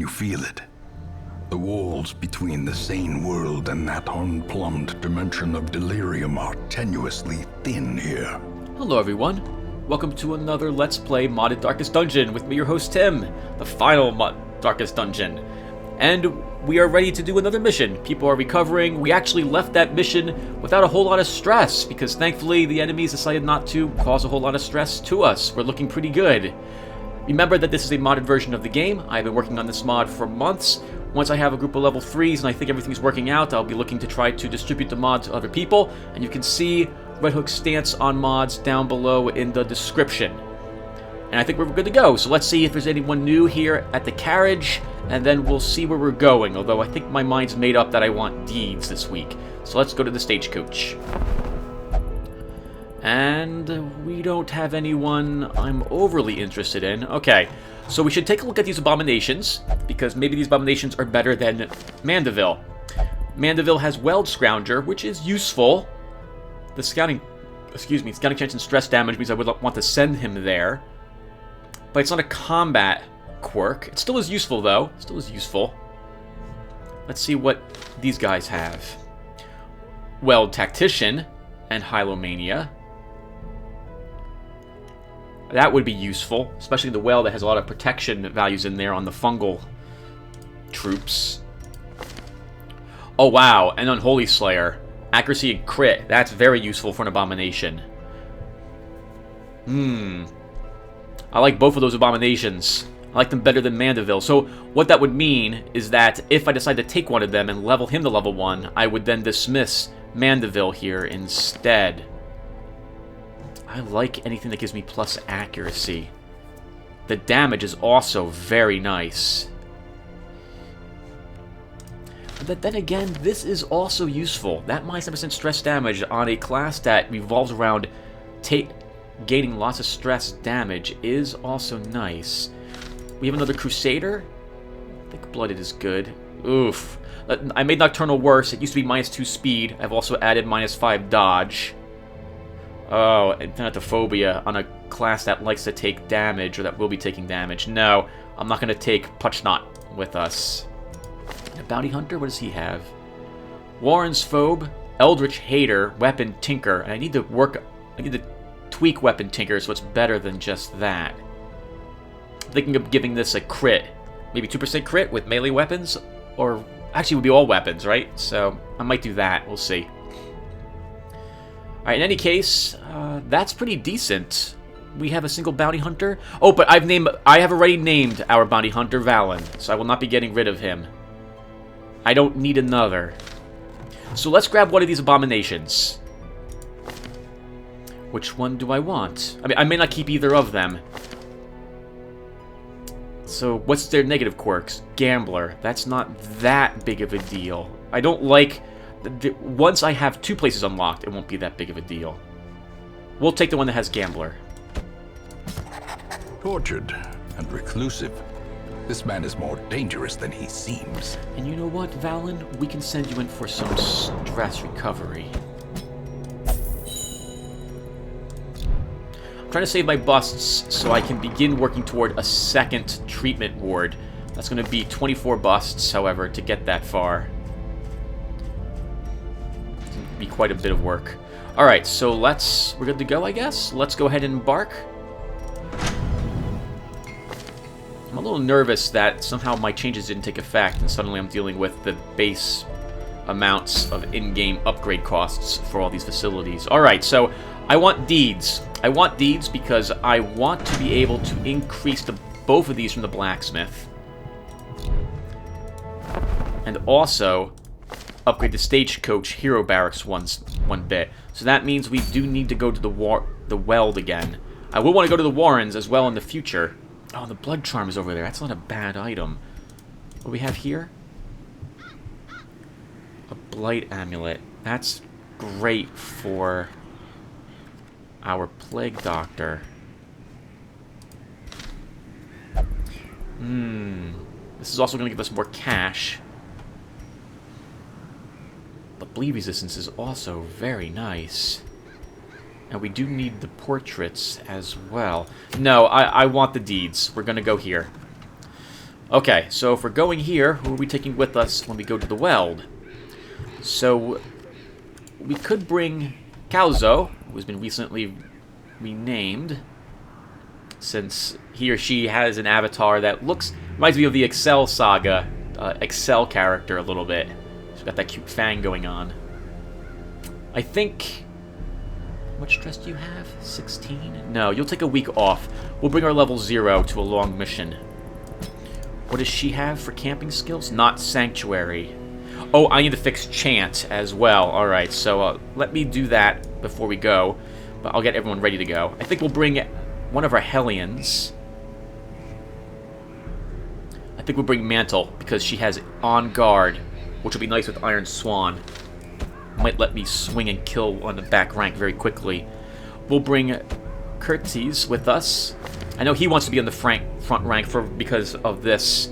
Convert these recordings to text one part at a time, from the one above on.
you feel it? The walls between the sane world and that unplumbed dimension of delirium are tenuously thin here. Hello everyone, welcome to another Let's Play Modded Darkest Dungeon with me, your host Tim, the final Darkest Dungeon. And we are ready to do another mission. People are recovering. We actually left that mission without a whole lot of stress, because thankfully the enemies decided not to cause a whole lot of stress to us. We're looking pretty good. Remember that this is a modded version of the game. I've been working on this mod for months. Once I have a group of level 3s and I think everything's working out, I'll be looking to try to distribute the mod to other people. And you can see Red Hook's stance on mods down below in the description. And I think we're good to go. So let's see if there's anyone new here at the carriage, and then we'll see where we're going. Although I think my mind's made up that I want deeds this week. So let's go to the stagecoach. And we don't have anyone I'm overly interested in. Okay, so we should take a look at these abominations, because maybe these abominations are better than Mandeville. Mandeville has Weld Scrounger, which is useful. The scouting chance and stress damage means I would want to send him there. But it's not a combat quirk. It still is useful, though. It still is useful. Let's see what these guys have. Weld Tactician and Hylomania. That would be useful, especially the Weld that has a lot of protection values in there on the fungal troops. Oh, wow. And Unholy Slayer. Accuracy and crit. That's very useful for an abomination. I like both of those abominations. I like them better than Mandeville. So what that would mean is that if I decide to take one of them and level him to level 1, I would then dismiss Mandeville here instead. I like anything that gives me plus accuracy. The damage is also very nice. But then again, this is also useful. That minus 10% stress damage on a class that revolves around gaining lots of stress damage is also nice. We have another Crusader. Thick-blooded is good. Oof. I made Nocturnal worse. It used to be minus 2 speed. I've also added minus 5 dodge. Oh, and Thanatophobia on a class that likes to take damage, or that will be taking damage. No, I'm not going to take Puchnot with us. A Bounty Hunter? What does he have? Warren's Phobe, Eldritch Hater, Weapon Tinker. And I need to tweak Weapon Tinker so it's better than just that. I'm thinking of giving this a crit. Maybe 2% crit with melee weapons? Or actually it would be all weapons, right? So I might do that. We'll see. Alright, in any case, that's pretty decent. We have a single bounty hunter. Oh, but I have already named our bounty hunter Valen, so I will not be getting rid of him. I don't need another. So let's grab one of these abominations. Which one do I want? I mean, I may not keep either of them. So what's their negative quirks? Gambler. That's not that big of a deal. I don't like... Once I have 2 places unlocked, it won't be that big of a deal. We'll take the one that has Gambler. Tortured and reclusive. This man is more dangerous than he seems. And you know what, Valen? We can send you in for some stress recovery. I'm trying to save my busts so I can begin working toward a second treatment ward. That's going to be 24 busts, however, to get that far. Be quite a bit of work. Alright, so we're good to go, I guess? Let's go ahead and embark. I'm a little nervous that somehow my changes didn't take effect, and suddenly I'm dealing with the base amounts of in-game upgrade costs for all these facilities. Alright, so I want deeds. I want deeds because I want to be able to increase both of these from the blacksmith. And also upgrade the stagecoach hero barracks one bit. So that means we do need to go to the Weld again. I will want to go to the Warrens as well in the future. Oh, the blood charm is over there. That's not a bad item. What do we have here? A blight amulet. That's great for our plague doctor. This is also going to give us more cash. But bleed resistance is also very nice. And we do need the portraits as well. No, I want the deeds. We're going to go here. Okay, so if we're going here, who are we taking with us when we go to the Weld? So, we could bring Kauzo, who's been recently renamed, since he or she has an avatar that reminds me of the Excel Saga, Excel character a little bit. She's got that cute fang going on. I think... How much stress do you have? 16? No, you'll take a week off. We'll bring our level 0 to a long mission. What does she have for camping skills? Not Sanctuary. Oh, I need to fix Chant as well. Alright, so let me do that before we go. But I'll get everyone ready to go. I think we'll bring one of our Hellions. I think we'll bring Mantle, because she has On Guard, which will be nice with Iron Swan. Might let me swing and kill on the back rank very quickly. We'll bring Curtsies with us. I know he wants to be on the front rank because of this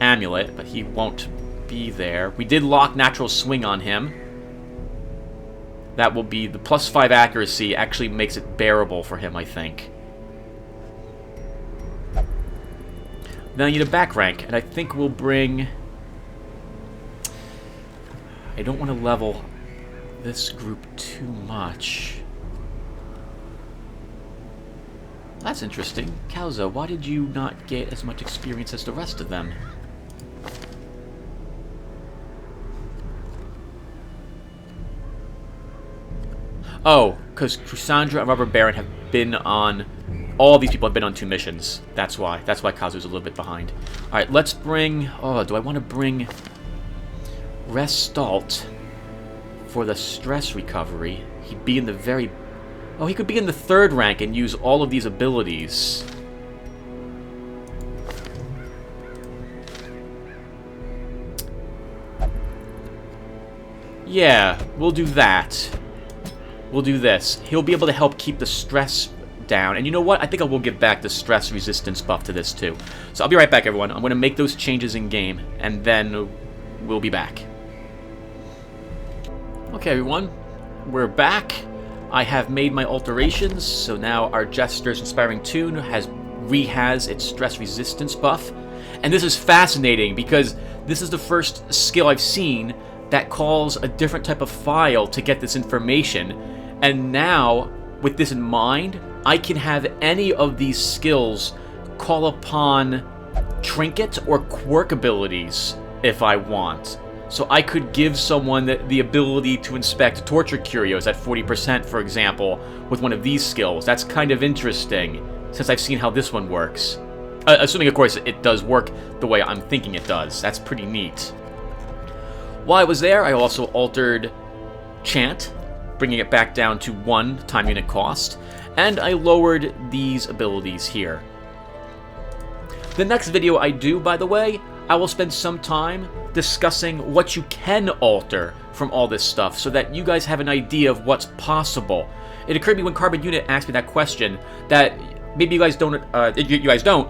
amulet, but he won't be there. We did lock Natural Swing on him. That will be the +5 accuracy actually makes it bearable for him, I think. Then I need a back rank, and I think we'll bring... I don't want to level this group too much. That's interesting. Kauzo, why did you not get as much experience as the rest of them? Oh, because Cassandra and Rubber Baron have been on... All these people have been on 2 missions. That's why. That's why Kazu's a little bit behind. Alright, let's bring... Oh, do I want to bring... Restalt for the stress recovery? He'd be in the very... Oh, he could be in the 3rd rank and use all of these abilities. Yeah, we'll do that. We'll do this. He'll be able to help keep the stress down. And you know what? I think I will give back the stress resistance buff to this too. So I'll be right back, everyone. I'm going to make those changes in game, and then we'll be back. Okay, everyone. We're back. I have made my alterations, so now our Jester's Inspiring Tune has its stress resistance buff. And this is fascinating because this is the first skill I've seen that calls a different type of file to get this information. And now, with this in mind, I can have any of these skills call upon trinket or quirk abilities if I want. So I could give someone the ability to inspect torture curios at 40%, for example, with one of these skills. That's kind of interesting, since I've seen how this one works. Assuming, of course, it does work the way I'm thinking it does. That's pretty neat. While I was there, I also altered Chant, bringing it back down to 1 time unit cost, and I lowered these abilities here. The next video I do, by the way, I will spend some time discussing what you can alter from all this stuff so that you guys have an idea of what's possible. It occurred to me when Carbon Unit asked me that question that maybe you guys don't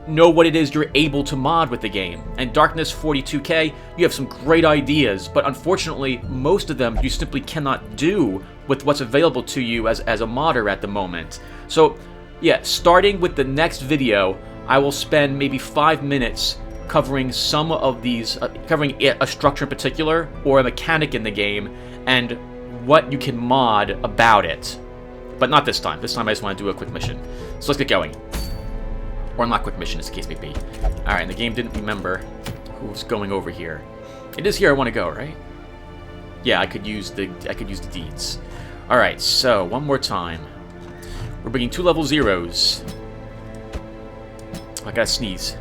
know what it is you're able to mod with the game. And Darkness 42K, you have some great ideas, but unfortunately most of them you simply cannot do with what's available to you as a modder at the moment. So yeah, starting with the next video, I will spend maybe 5 minutes covering some of these, covering a structure in particular, or a mechanic in the game, and what you can mod about it. But not this time. This time I just want to do a quick mission. So let's get going. Or not quick mission, as the case may be. Alright, and the game didn't remember who's going over here. It is here I want to go, right? Yeah, I could use the deeds. Alright, so, one more time. We're bringing 2 level 0s. I gotta sneeze.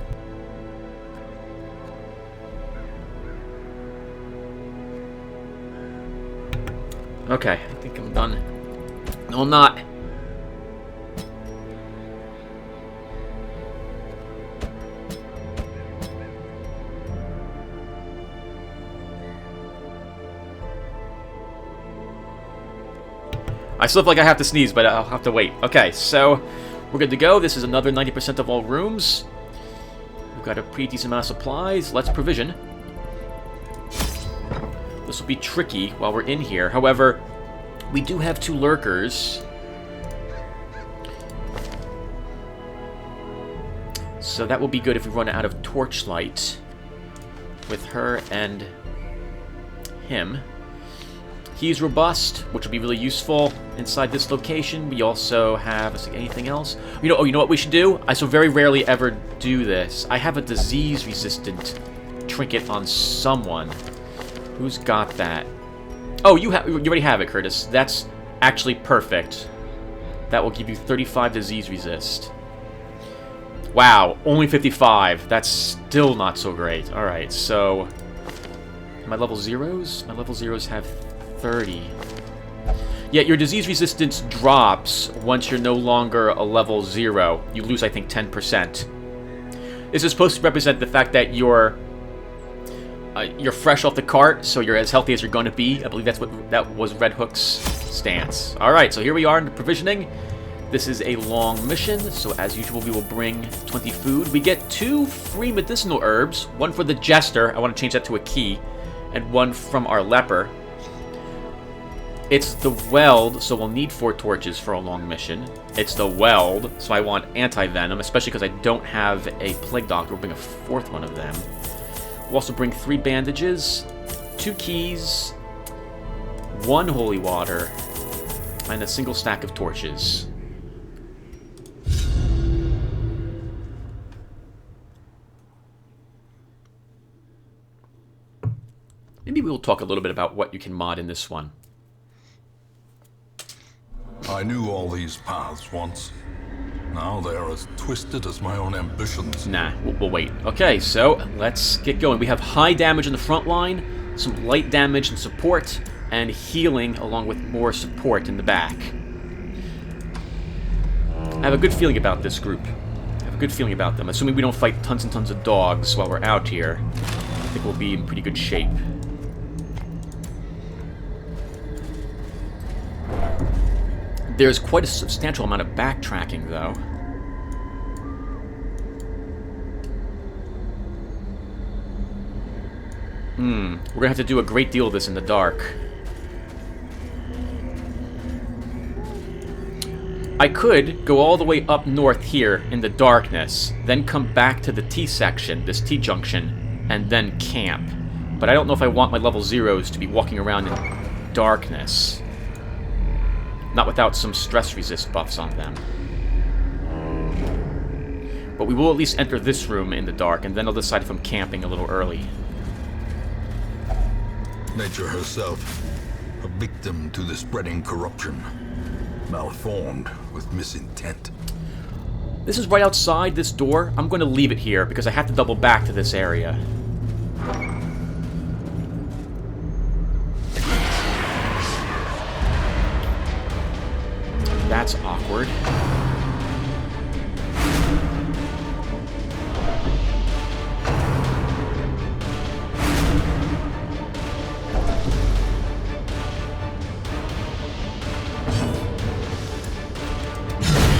Okay, I think I'm done. No, I'm not. I still feel like I have to sneeze, but I'll have to wait. Okay, so we're good to go. This is another 90% of all rooms. We've got a pretty decent amount of supplies. Let's provision. This will be tricky while we're in here. However, we do have 2 lurkers. So that will be good if we run out of torchlight with her and him. He's robust, which will be really useful inside this location. We also have anything else. You know what we should do? I so very rarely ever do this. I have a disease-resistant trinket on someone. Who's got that? Oh, you already have it, Curtis. That's actually perfect. That will give you 35 disease resist. Wow, only 55. That's still not so great. All right, so my level zeros. My level zeros have 30. Yeah, your disease resistance drops once you're no longer a level 0. You lose, I think, 10%. This is supposed to represent the fact that you're fresh off the cart, so you're as healthy as you're going to be. I believe that was Red Hook's stance. All right, so here we are in the provisioning. This is a long mission, so as usual, we will bring 20 food. We get 2 free medicinal herbs, one for the Jester. I want to change that to a key, and one from our leper. It's the weld, so we'll need 4 torches for a long mission. It's the weld, so I want anti-venom, especially because I don't have a plague doctor. We'll bring a 4th one of them. We'll also bring 3 bandages, 2 keys, 1 holy water, and a single stack of torches. Maybe we'll talk a little bit about what you can mod in this one. I knew all these paths once. Now they are as twisted as my own ambitions. Nah, we'll wait. Okay, so let's get going. We have high damage in the front line, some light damage and support, and healing along with more support in the back. I have a good feeling about this group. I have a good feeling about them. Assuming we don't fight tons and tons of dogs while we're out here, I think we'll be in pretty good shape. There's quite a substantial amount of backtracking, though. We're gonna have to do a great deal of this in the dark. I could go all the way up north here in the darkness, then come back to the T-section, this T-junction, and then camp. But I don't know if I want my level 0s to be walking around in darkness. Not without some stress resist buffs on them. But we will at least enter this room in the dark, and then I'll decide if I'm camping a little early. Nature herself, a victim to the spreading corruption, malformed with misintent. This is right outside this door. I'm going to leave it here because I have to double back to this area. That's awkward.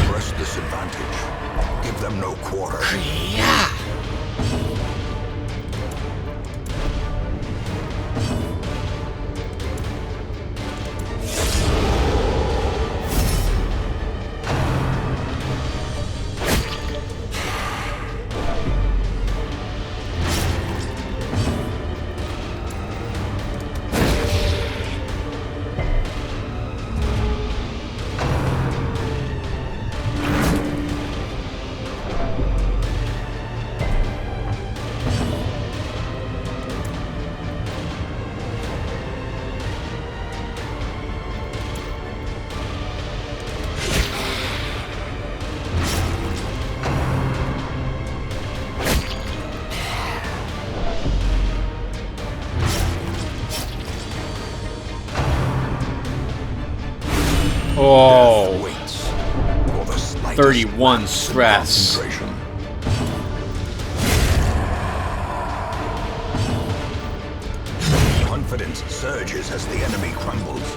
Press this advantage. Give them no quarter. Yeah. Oh, 31 stress. Confidence surges as the enemy crumbles.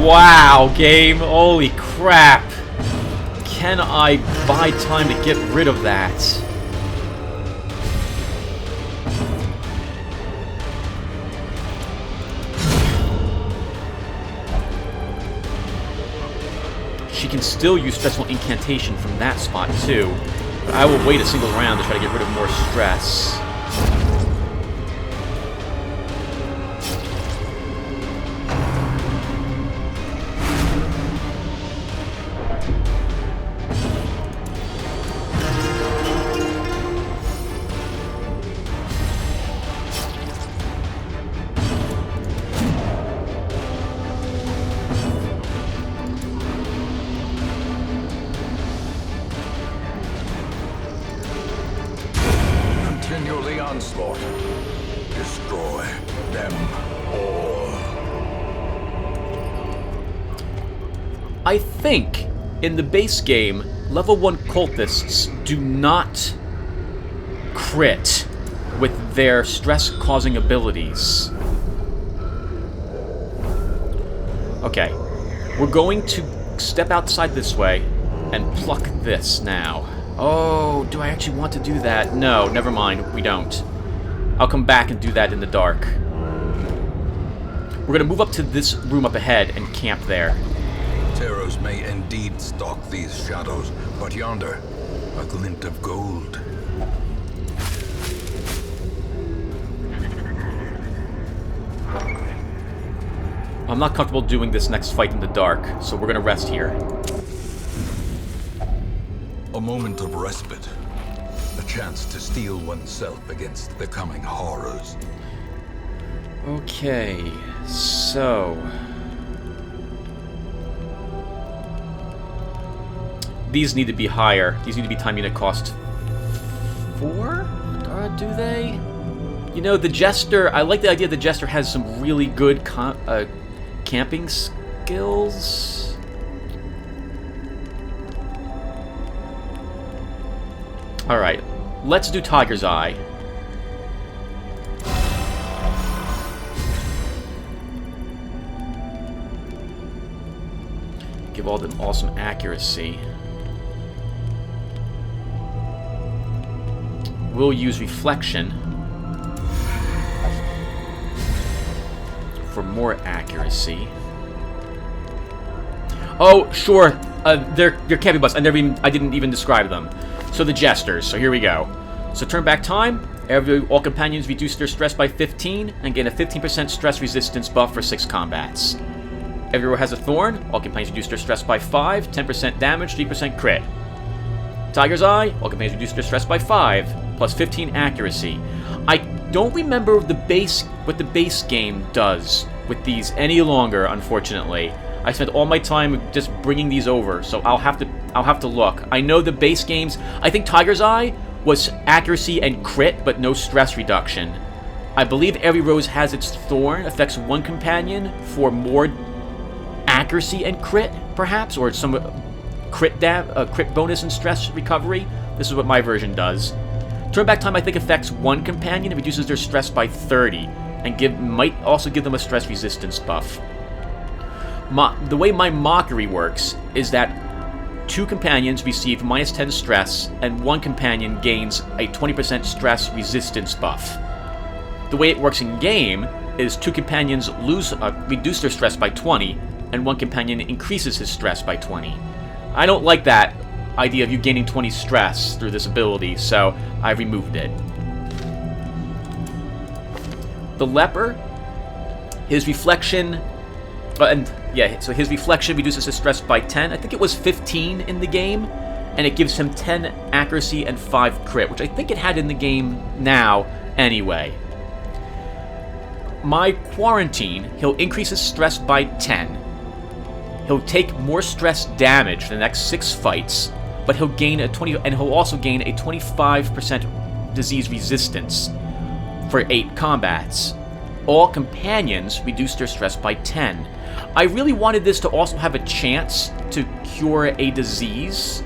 Wow, game. Holy crap. can I buy time to get rid of that? She can still use Stressful Incantation from that spot, too. But I will wait a single round to try to get rid of more stress. Continue the onslaught. Destroy them all. I think in the base game, level 1 cultists do not crit with their stress-causing abilities. Okay, we're going to step outside this way and pluck this now. Oh, do I actually want to do that? No, never mind, we don't. I'll come back and do that in the dark. We're gonna move up to this room up ahead and camp there. Terrors may indeed stalk these shadows, but yonder, a glint of gold. I'm not comfortable doing this next fight in the dark, so we're gonna rest here. A moment of respite. A chance to steel oneself against the coming horrors. Okay, so... these need to be higher. These need to be time unit cost 4? Do they? You know, the Jester... I like the idea the Jester has some really good camping skills. Alright, let's do Tiger's Eye. Give all them awesome accuracy. We'll use Reflection for more accuracy. Oh, sure. They're camping bus. I didn't even describe them. So the Jesters. So here we go. So turn back time. All companions reduce their stress by 15 and gain a 15% stress resistance buff for 6 combats. Everywhere has a thorn. All companions reduce their stress by 5, 10% damage, 3% crit. Tiger's Eye. All companions reduce their stress by 5, plus 15 accuracy. I don't remember what the base game does with these any longer, unfortunately. I spent all my time just bringing these over, so I'll have to look. I know the base games. I think Tiger's Eye was accuracy and crit, but no stress reduction. I believe every rose has its thorn, affects one companion for more accuracy and crit, perhaps, or some crit bonus and stress recovery. This is what my version does. Turn back time, I think, affects one companion and reduces their stress by 30, and might also give them a stress resistance buff. The way my mockery works is that 2 companions receive minus 10 stress, and 1 companion gains a 20% stress resistance buff. The way it works in game is 2 companions reduce their stress by 20, and 1 companion increases his stress by 20. I don't like that idea of you gaining 20 stress through this ability, so I removed it. The Leper, his reflection... so his reflection reduces his stress by 10. I think it was 15 in the game, and it gives him 10 accuracy and 5 crit, which I think it had in the game now anyway. My Quarantine, he'll increase his stress by 10. He'll take more stress damage for the next 6 fights, but he'll gain he'll also gain a 25% disease resistance for 8 combats. All companions reduce their stress by 10. I really wanted this to also have a chance to cure a disease,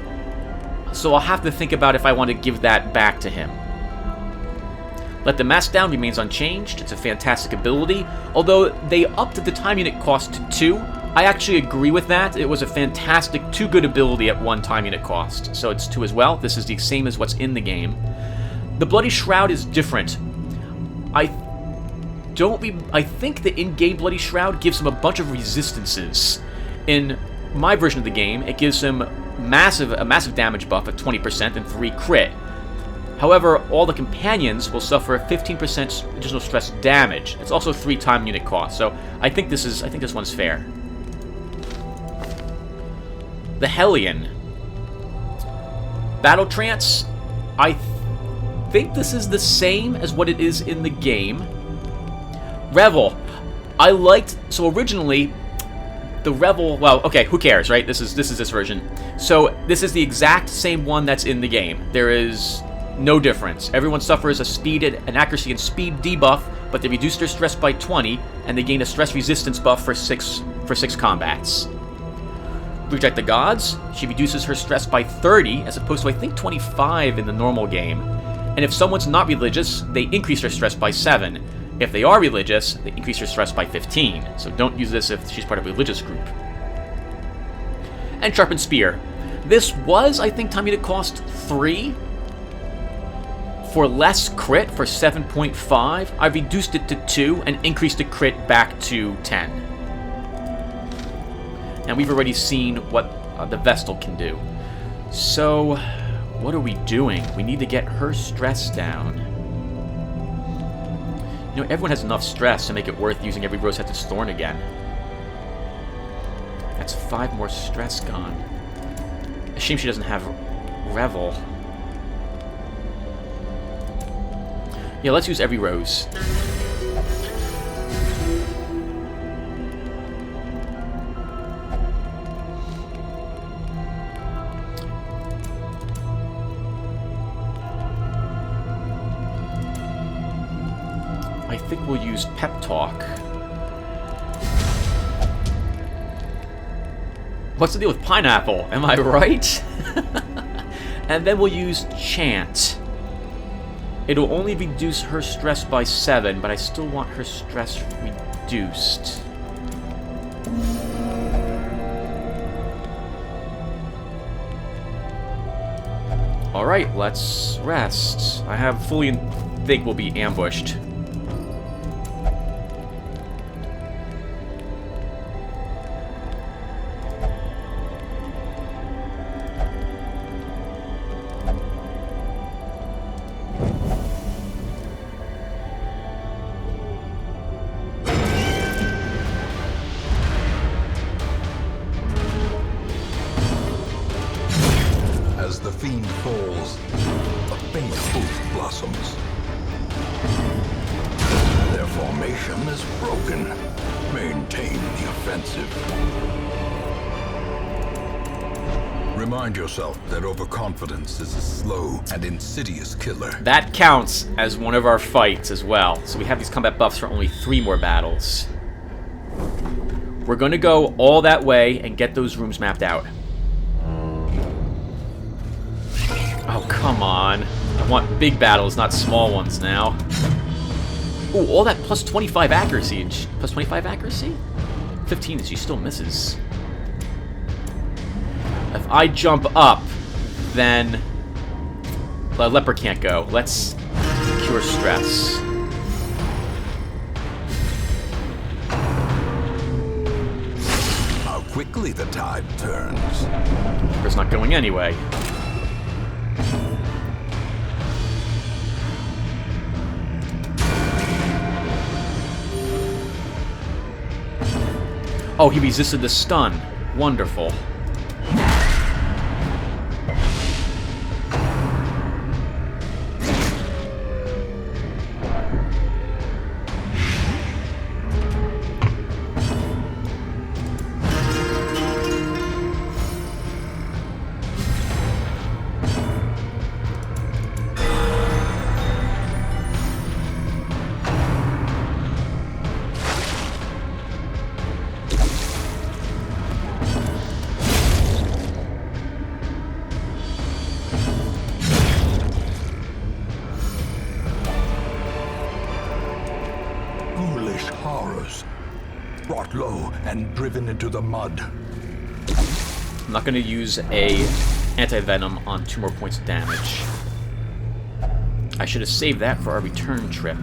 so I'll have to think about if I want to give that back to him. Let the Mask Down remains unchanged. It's a fantastic ability, although they upped the time unit cost to 2, I actually agree with that. It was a fantastic 2 good ability at 1 time unit cost. So it's 2 as well. This is the same as what's in the game. The Bloody Shroud is different. I think the in-game Bloody Shroud gives him a bunch of resistances. In my version of the game, it gives him a massive damage buff at 20% and 3 crit. However, all the companions will suffer 15% additional stress damage. It's also 3 time unit cost, so I think this one's fair. The Hellion. Battle Trance. I think this is the same as what it is in the game. Revel. So originally, the Revel, well, okay, who cares, right? This is this version. So this is the exact same one that's in the game. There is no difference. Everyone suffers an accuracy and speed debuff, but they reduce their stress by 20, and they gain a stress resistance buff for 6 combats. Reject the Gods. She reduces her stress by 30, as opposed to I think 25 in the normal game. And if someone's not religious, they increase their stress by 7. If they are religious, they increase their stress by 15. So don't use this if she's part of a religious group. And Sharpened Spear. This was, I think, time unit cost 3. For less crit, for 7.5, I reduced it to 2 and increased the crit back to 10. And we've already seen what the Vestal can do. So, what are we doing? We need to get her stress down. You know, everyone has enough stress to make it worth using every Rosehead's Thorn again. That's 5 more stress gone. A shame she doesn't have Revel. Yeah, let's use every rose. I think we'll use Pep Talk. What's the deal with Pineapple? Am I right? And then we'll use Chant. It'll only reduce her stress by 7, but I still want her stress reduced. Alright, let's rest. I have fully think we'll be ambushed. As the fiend falls, a faint hope blossoms. Their formation is broken. Maintain the offensive. Remind yourself that overconfidence is a slow and insidious killer. That counts as one of our fights as well. So we have these combat buffs for only 3 more battles. We're going to go all that way and get those rooms mapped out. Oh, come on. I want big battles, not small ones now. Ooh, all that plus 25 accuracy. Plus 25 accuracy? 15 and she still misses. If I jump up, then the leper can't go. Let's cure stress. How quickly the tide turns. Leper's not going anyway. Oh, he resisted the stun. Wonderful. Ghoulish horrors. brought low and driven into the mud. I'm not going to use a anti-venom on 2 more points of damage. I should have saved that for our return trip.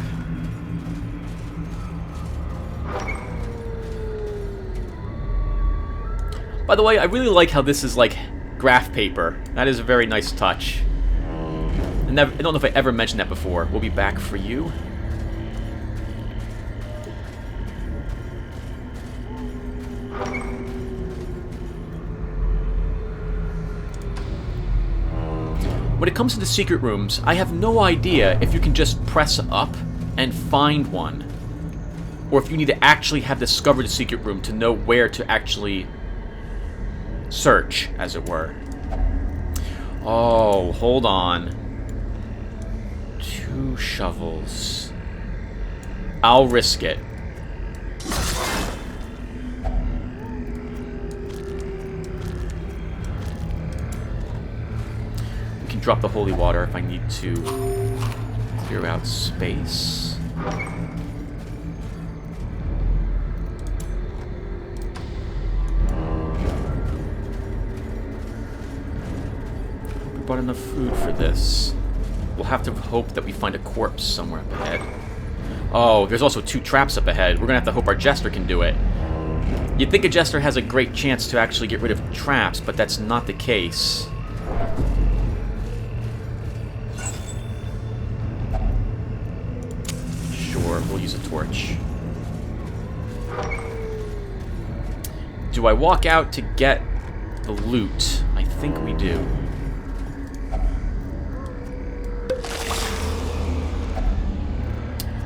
By the way, I really like how this is like graph paper. That is a very nice touch. I don't know if I ever mentioned that before. We'll be back for you. When it comes to the secret rooms, I have no idea if you can just press up and find one, or if you need to actually have discovered a secret room to know where to actually search, as it were. Oh, hold on. 2 shovels. I'll risk it. We can drop the holy water if I need to clear out space. We brought enough food for this. We'll have to hope that we find a corpse somewhere up ahead. Oh, there's also 2 traps up ahead. We're gonna have to hope our Jester can do it. You'd think a Jester has a great chance to actually get rid of traps, but that's not the case. Sure, we'll use a torch. Do I walk out to get the loot? I think we do.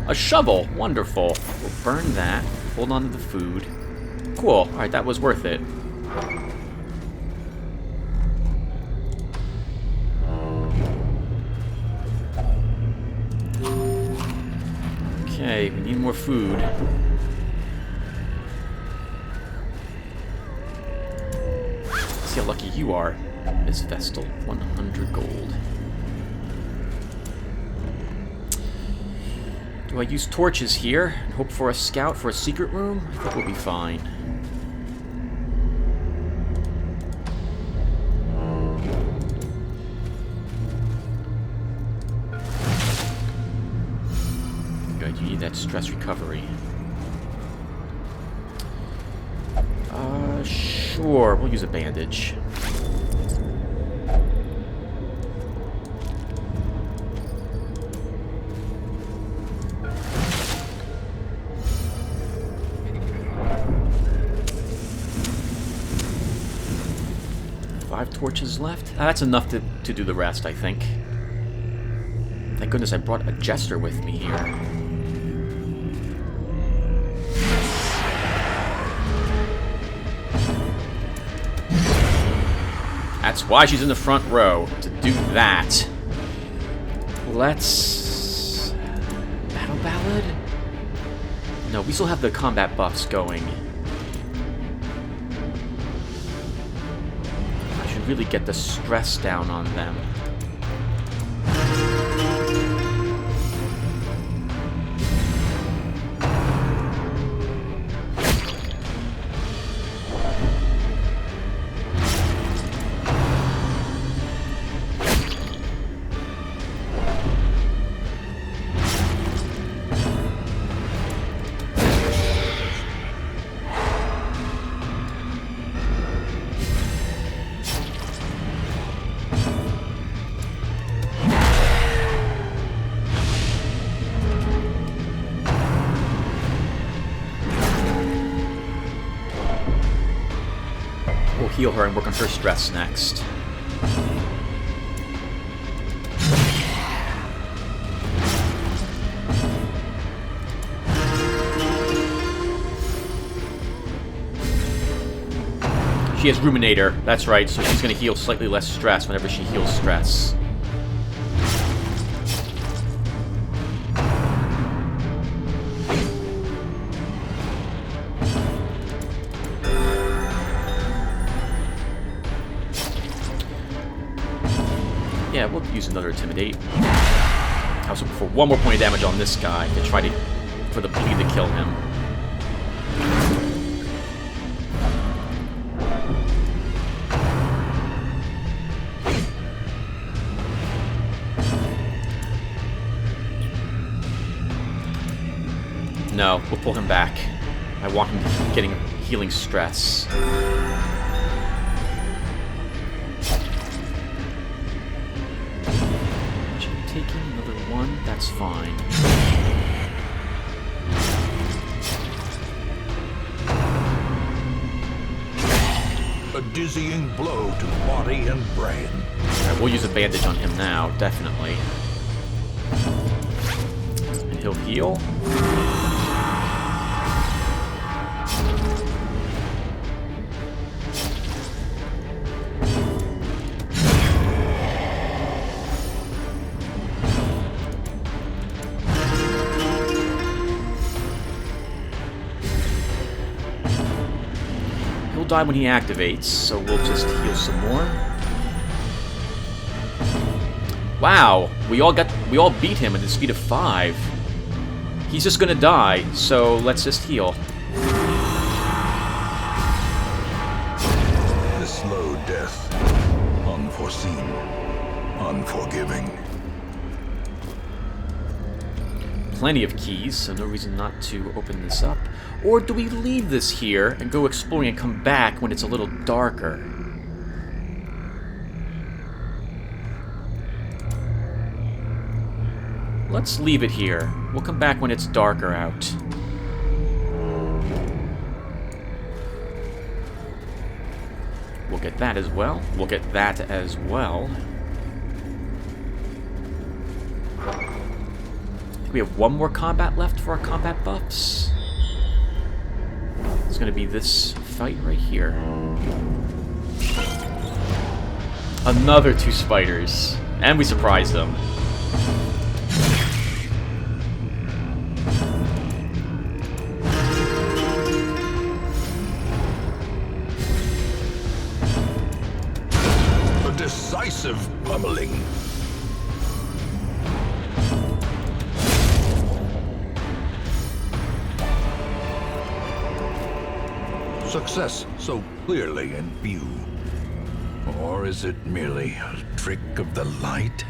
A shovel! Wonderful. We'll burn that. Hold on to the food. Cool. Alright, that was worth it. Okay, we need more food. Let's see how lucky you are, Miss Vestal. 100 gold. Do I use torches here and hope for a scout for a secret room? I think we'll be fine. Good, you need that stress recovery. Sure, we'll use a bandage. Torches left. That's enough to do the rest, I think. Thank goodness I brought a Jester with me here. That's why she's in the front row, to do that. Let's... Battle Ballad? No, we still have the combat buffs going. Really get the stress down on them. Heal her and work on her stress next. She has Ruminator, that's right, so she's going to heal slightly less stress whenever she heals stress. Yeah, we'll use another Intimidate. I was looking for 1 more point of damage on this guy to try to... for the bleed to kill him. No, we'll pull him back. I want him getting healing stress. Taking another one, that's fine. A dizzying blow to body and brain. Alright, we'll use a bandage on him now, definitely. And he'll heal. He'll die when he activates, so we'll just heal some more. Wow, we all beat him at the speed of 5. He's just gonna die, so let's just heal. The slow death, unforeseen, unforgiving. Plenty of keys, so no reason not to open this up. Or do we leave this here and go exploring and come back when it's a little darker? Let's leave it here. We'll come back when it's darker out. We'll get that as well. We'll get that as well. We have one more combat left for our combat buffs. It's going to be this fight right here. Another 2 spiders. And we surprised them. A decisive pummeling. Success so clearly in view. Or is it merely a trick of the light?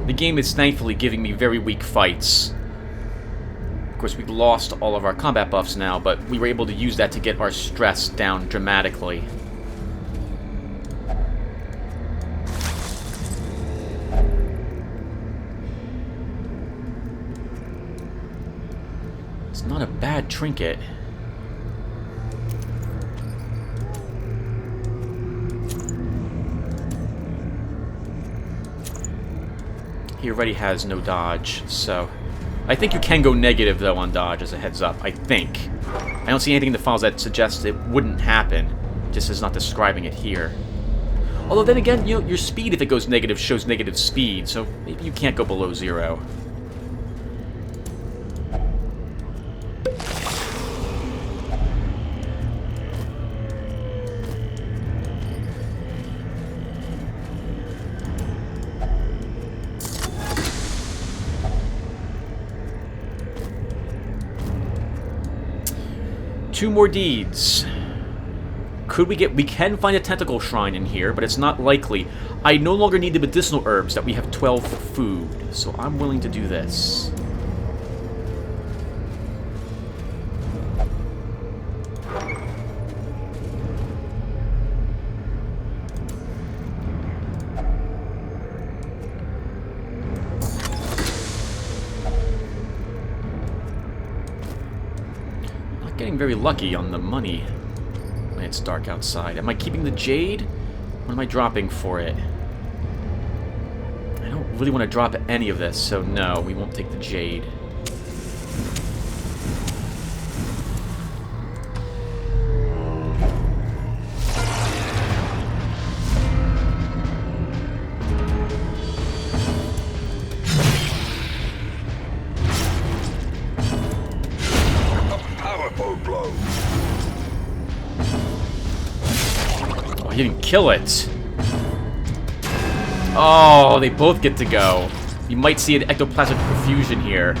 The game is thankfully giving me very weak fights. Of course, we've lost all of our combat buffs now, but we were able to use that to get our stress down dramatically. It's not a bad trinket. He already has no dodge, so... I think you can go negative, though, on dodge, as a heads up. I think. I don't see anything in the files that suggests it wouldn't happen. Just is not describing it here. Although, then again, you know, your speed, if it goes negative, shows negative speed, so maybe you can't go below 0. Two more deeds. Could we get... We can find a tentacle shrine in here, but it's not likely. I no longer need the medicinal herbs that we have 12 food, so I'm willing to do this. Getting very lucky on the money when it's dark outside. Am I keeping the jade? What am I dropping for it? I don't really want to drop any of this, so no, we won't take the jade. Oh, he didn't kill it. Oh, they both get to go. You might see an ectoplasmic perfusion here.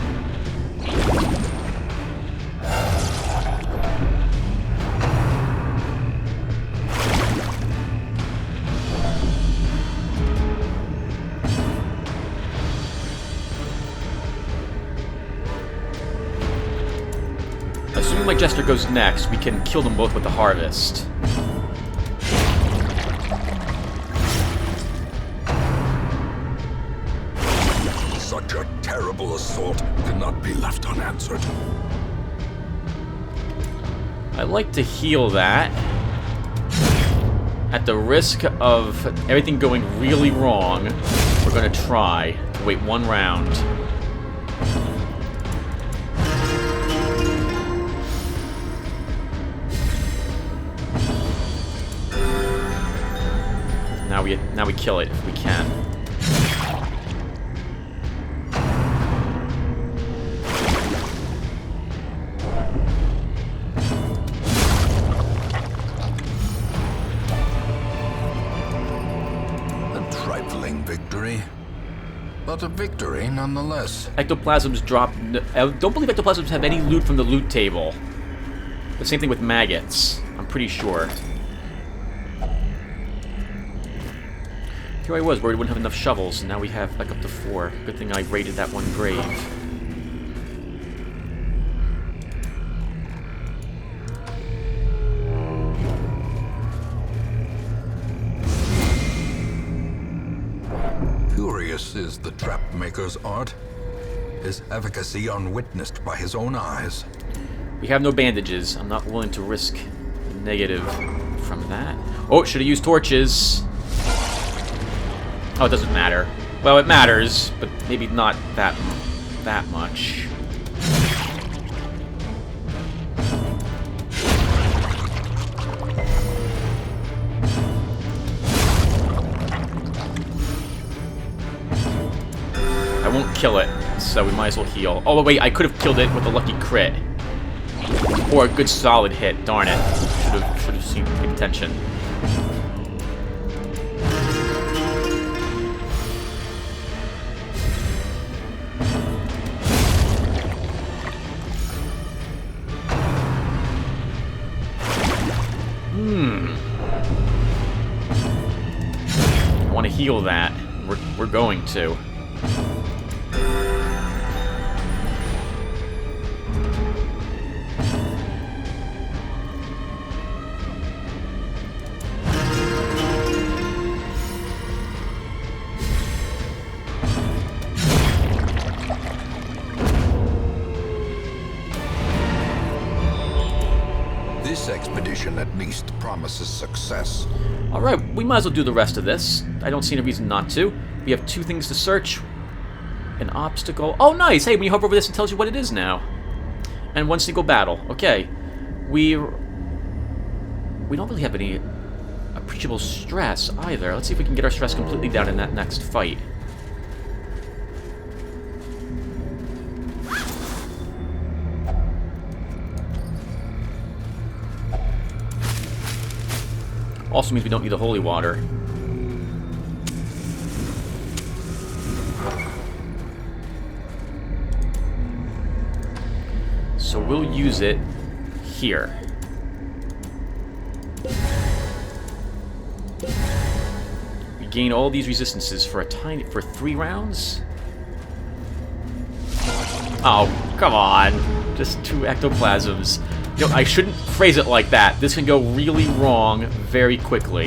Jester goes next, we can kill them both with the Harvest. Such a terrible assault cannot be left unanswered. I'd like to heal that. At the risk of everything going really wrong, we're going to try to wait one round. Now we kill it if we can. A trifling victory, but a victory nonetheless. Ectoplasms drop. I don't believe ectoplasms have any loot from the loot table. The same thing with maggots. I'm pretty sure. Here I was worried we wouldn't have enough shovels, and now we have like up to 4. Good thing I raided that one grave. Curious is the trap maker's art. His efficacy unwitnessed by his own eyes. We have no bandages. I'm not willing to risk negative from that. Oh, should have used torches. Oh, it doesn't matter. Well, it matters, but maybe not that much. I won't kill it, so we might as well heal. Oh, wait, I could have killed it with a lucky crit. Or a good solid hit, darn it. Should have seen paid attention. I want to heal that. We're going to. This expedition at least promises success. Alright, we might as well do the rest of this. I don't see any reason not to. We have 2 things to search. An obstacle. Oh, nice! Hey, when you hover over this, it tells you what it is now. And 1 single battle. Okay. We don't really have any appreciable stress either. Let's see if we can get our stress completely down in that next fight. Also means we don't need the holy water. So we'll use it here. We gain all these resistances for 3 rounds? Oh, come on. Just 2 ectoplasms. You know, I shouldn't phrase it like that. This can go really wrong very quickly.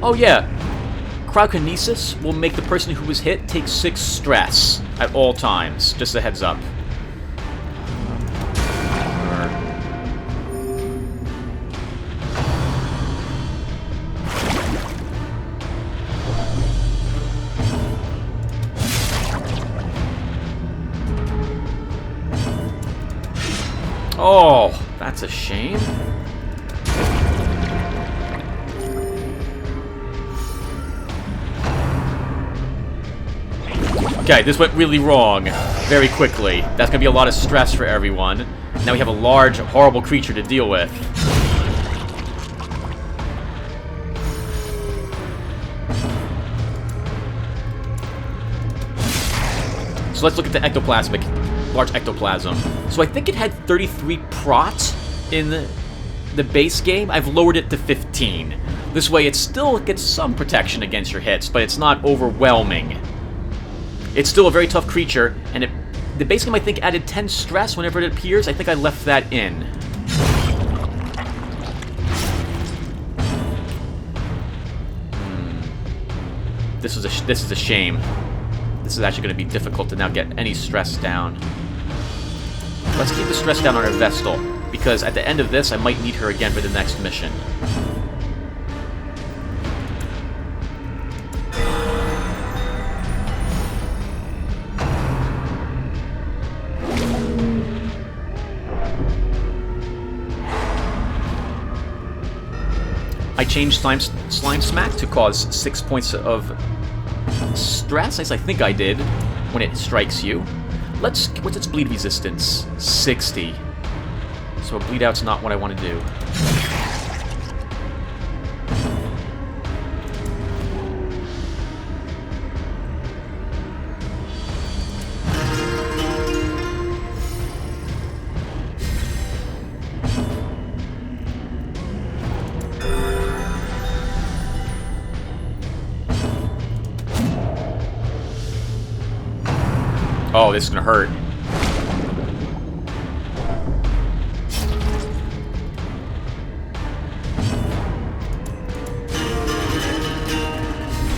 Oh yeah, cryokinesis will make the person who was hit take 6 stress at all times. Just a heads up. Oh, that's a shame. Okay, this went really wrong very quickly. That's gonna be a lot of stress for everyone. Now we have a large, horrible creature to deal with. So let's look at the ectoplasmic, large ectoplasm. So I think it had 33 prot in the base game. I've lowered it to 15. This way it still gets some protection against your hits, but it's not overwhelming. It's still a very tough creature, and it basically might think added 10 stress whenever it appears. I think I left that in. This is a shame. This is actually going to be difficult to now get any stress down. Let's keep the stress down on our Vestal, because at the end of this, I might need her again for the next mission. I changed Slime Smack to cause 6 points of stress, as I think I did, when it strikes you. What's its bleed resistance? 60. So a bleed out's not what I want to do. Oh, this is gonna hurt.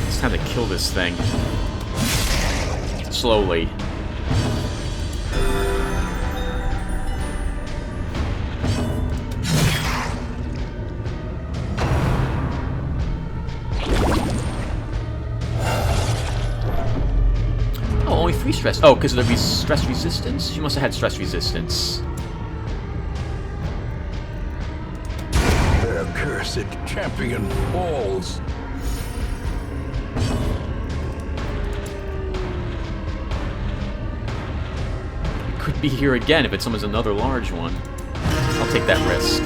It's time to kill this thing. Slowly. Only 3 stress. Oh, because of the stress resistance? She must have had stress resistance. Their cursed champion falls. It could be here again if it summons another large one. I'll take that risk.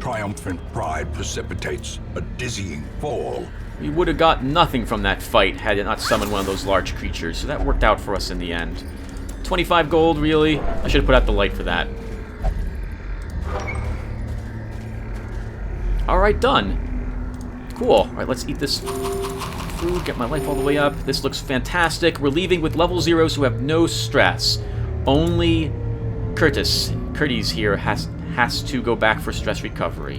Triumphant pride precipitates a dizzying fall. We would have got nothing from that fight had it not summoned one of those large creatures, so that worked out for us in the end. 25 gold, really? I should have put out the light for that. Alright, done. Cool. Alright, let's eat this food, get my life all the way up. This looks fantastic. We're leaving with level 0s who have no stress. Only Curtis here has to go back for stress recovery.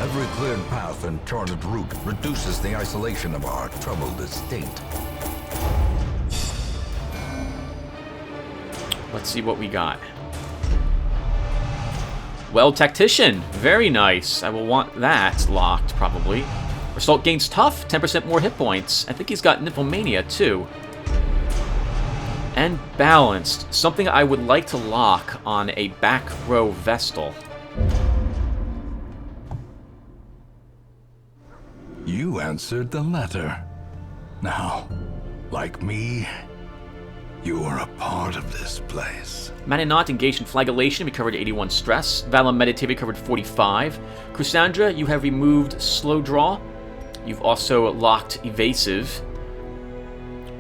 Every cleared path and charted route reduces the isolation of our troubled estate. Let's see what we got. Well, Tactician. Very nice. I will want that locked, probably. Result gains tough. 10% more hit points. I think he's got Nymphomania, too. And balanced. Something I would like to lock on a back row Vestal. You answered the letter. Now, like me, you are a part of this place. Maninot engaged in flagellation, recovered 81 stress. Valum Meditative recovered 45. Chrysandra, you have removed slow draw. You've also locked evasive.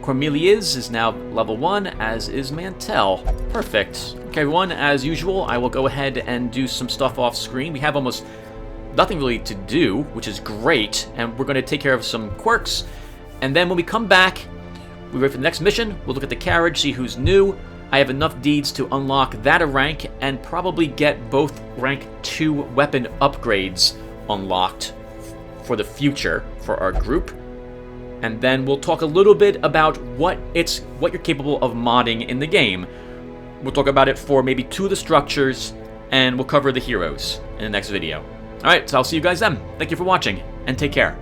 Cormelius is now level 1, as is Mantel. Perfect. Okay, everyone, as usual, I will go ahead and do some stuff off screen. We have almost nothing really to do, which is great, and we're going to take care of some quirks. And then when we come back, we wait for the next mission. We'll look at the carriage, see who's new. I have enough deeds to unlock that a rank and probably get both rank 2 weapon upgrades unlocked for the future for our group. And then we'll talk a little bit about what you're capable of modding in the game. We'll talk about it for maybe 2 of the structures, and we'll cover the heroes in the next video. Alright, so I'll see you guys then. Thank you for watching, and take care.